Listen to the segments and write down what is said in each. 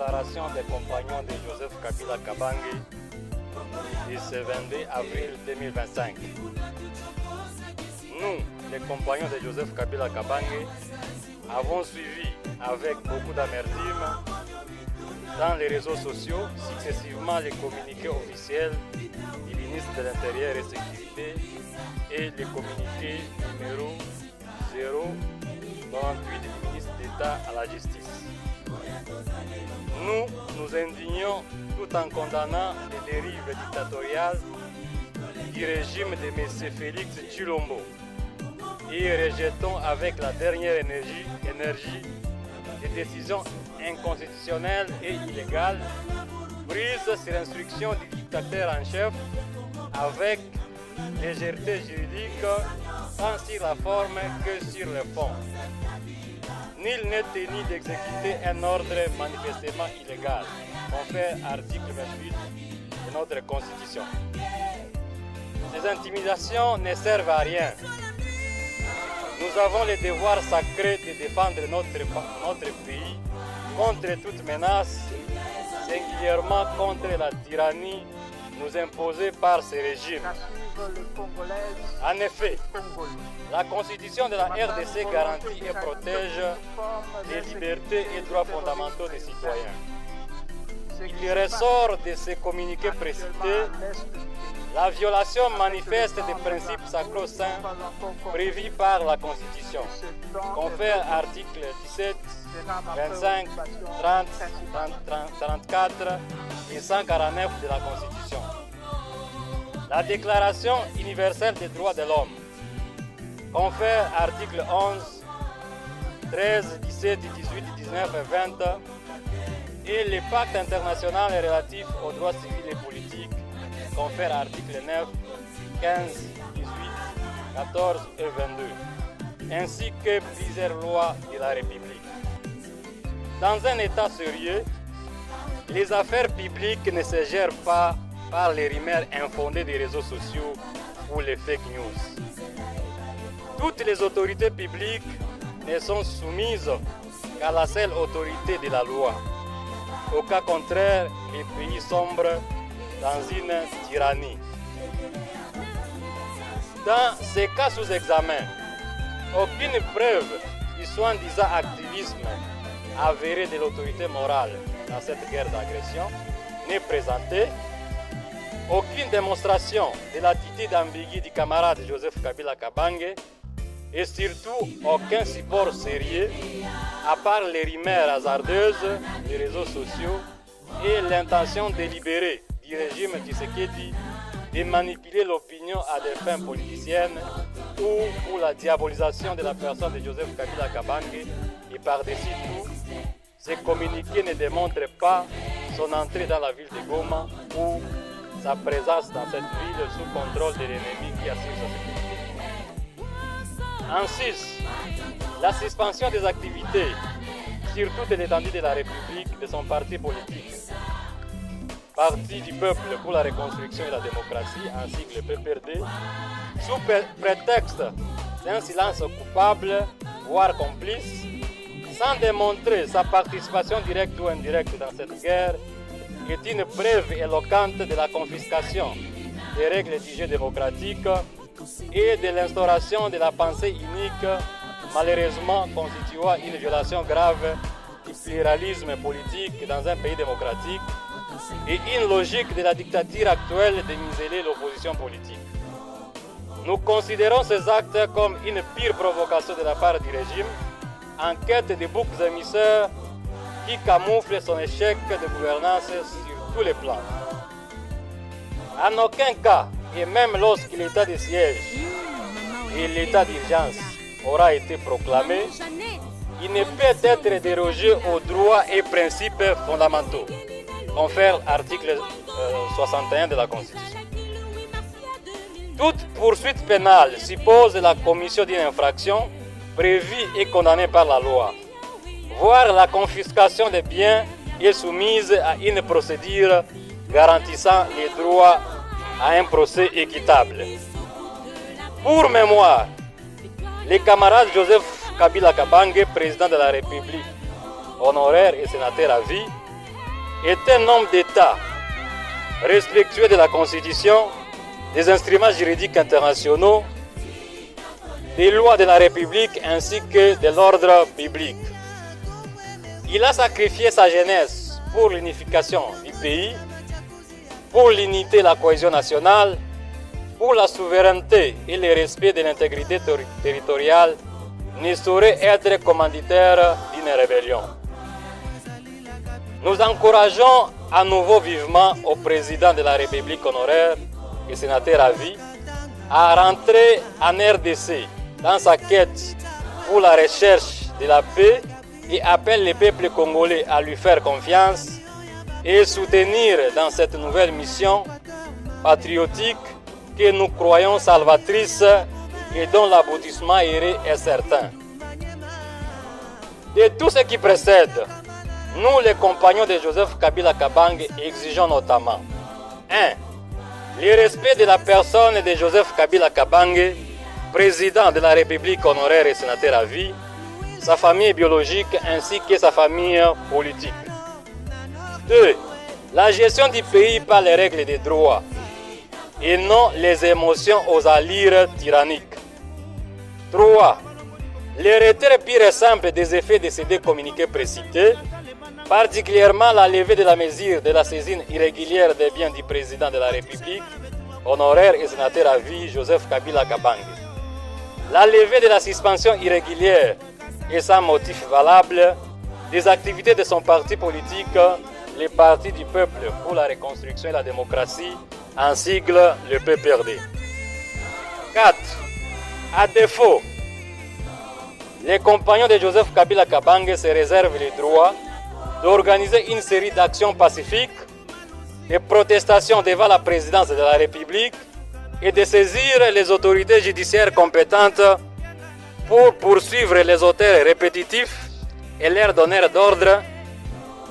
déclaration des compagnons de Joseph Kabila Kabange du 22 avril 2025. Nous, les compagnons de Joseph Kabila Kabange, avons suivi avec beaucoup d'amertume dans les réseaux sociaux successivement les communiqués officiels du ministre de l'Intérieur et Sécurité et les communiqués numéro 098 du ministre d'État à la Justice. Nous nous indignons tout en condamnant les dérives dictatoriales du régime de M. Félix Tshilombo et rejetons avec la dernière énergie des décisions inconstitutionnelles et illégales prises sur instruction du dictateur en chef avec légèreté juridique tant sur la forme que sur le fond. Nul n'est tenu d'exécuter un ordre manifestement illégal, confère article 28 de notre Constitution. Ces intimidations ne servent à rien. Nous avons le devoir sacré de défendre notre pays contre toute menace, singulièrement contre la tyrannie nous imposée par ces régimes. En effet, la Constitution de la RDC garantit et protège les libertés et droits fondamentaux des citoyens. Il ressort de ces communiqués précités la violation manifeste des principes sacro-saints prévus par la Constitution, confère articles 17, 25, 30, 34 et 149 de la Constitution. La Déclaration universelle des droits de l'homme, confère articles 11, 13, 17, 18, 19 et 20 et le pacte international relatif aux droits civils et politiques, confère articles 9, 15, 18, 14 et 22, ainsi que plusieurs lois de la République. Dans un État sérieux, les affaires publiques ne se gèrent pas par les rumeurs infondées des réseaux sociaux ou les fake news. Toutes les autorités publiques ne sont soumises qu'à la seule autorité de la loi. Au cas contraire, les pays sombrent dans une tyrannie. Dans ces cas sous examen, aucune preuve du soi-disant activisme avéré de l'autorité morale dans cette guerre d'agression n'est présentée. Aucune démonstration de l'attitude ambiguë du camarade Joseph Kabila Kabange et surtout aucun support sérieux à part les rumeurs hasardeuses des réseaux sociaux et l'intention délibérée du régime Tshisekedi de manipuler l'opinion à des fins politiciennes ou pour la diabolisation de la personne de Joseph Kabila Kabange et par-dessus tout, ces communiqués ne démontrent pas son entrée dans la ville de Goma ou sa présence dans cette ville sous contrôle de l'ennemi qui assure sa sécurité. En sus, la suspension des activités sur toute l'étendue de la République de son parti politique, Parti du peuple pour la reconstruction et la démocratie, ainsi que le PPRD, sous prétexte d'un silence coupable, voire complice, sans démontrer sa participation directe ou indirecte dans cette guerre, est une preuve éloquente de la confiscation des règles du jeu démocratique et de l'instauration de la pensée unique, malheureusement constituant une violation grave du pluralisme politique dans un pays démocratique et une logique de la dictature actuelle de museler l'opposition politique. Nous considérons ces actes comme une pire provocation de la part du régime en quête de boucs émissaires qui camoufle son échec de gouvernance sur tous les plans. En aucun cas, et même lorsque l'état de siège et l'état d'urgence aura été proclamé, il ne peut être dérogé aux droits et principes fondamentaux, confère l'article 61 de la Constitution. Toute poursuite pénale suppose la commission d'une infraction prévue et condamnée par la loi, voire la confiscation des biens est soumise à une procédure garantissant les droits à un procès équitable. Pour mémoire, les camarades Joseph Kabila Kabange, président de la République, honoraire et sénateur à vie, est un homme d'État respectueux de la Constitution, des instruments juridiques internationaux, des lois de la République ainsi que de l'ordre public. Il a sacrifié sa jeunesse pour l'unification du pays, pour l'unité et la cohésion nationale, pour la souveraineté et le respect de l'intégrité territoriale, ne saurait être commanditaire d'une rébellion. Nous encourageons à nouveau vivement au président de la République honoraire et sénateur à vie à rentrer en RDC dans sa quête pour la recherche de la paix et appelle le peuple congolais à lui faire confiance et soutenir dans cette nouvelle mission patriotique que nous croyons salvatrice et dont l'aboutissement est certain. De tout ce qui précède, nous, les compagnons de Joseph Kabila Kabange, exigeons notamment 1. Le respect de la personne de Joseph Kabila Kabange, président de la République honoraire et sénateur à vie, sa famille biologique ainsi que sa famille politique. 2. La gestion du pays par les règles des droits et non les émotions aux allures tyranniques. 3. Le retrait pur et simple des effets de ces deux communiqués précités, particulièrement la levée de la mesure de la saisine irrégulière des biens du président de la République, honoraire et sénateur à vie Joseph Kabila Kabange. La levée de la suspension irrégulière et sans motif valable des activités de son parti politique, le Parti du Peuple pour la Reconstruction et la Démocratie, en sigle le PPRD. 4. À défaut, les compagnons de Joseph Kabila Kabange se réservent le droit d'organiser une série d'actions pacifiques, de protestations devant la présidence de la République et de saisir les autorités judiciaires compétentes pour poursuivre les auteurs répétitifs et leur donner d'ordre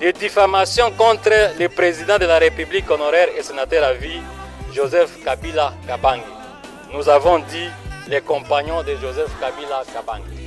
de diffamation contre le président de la République honoraire et sénateur à vie, Joseph Kabila Kabange. Nous avons dit les compagnons de Joseph Kabila Kabange.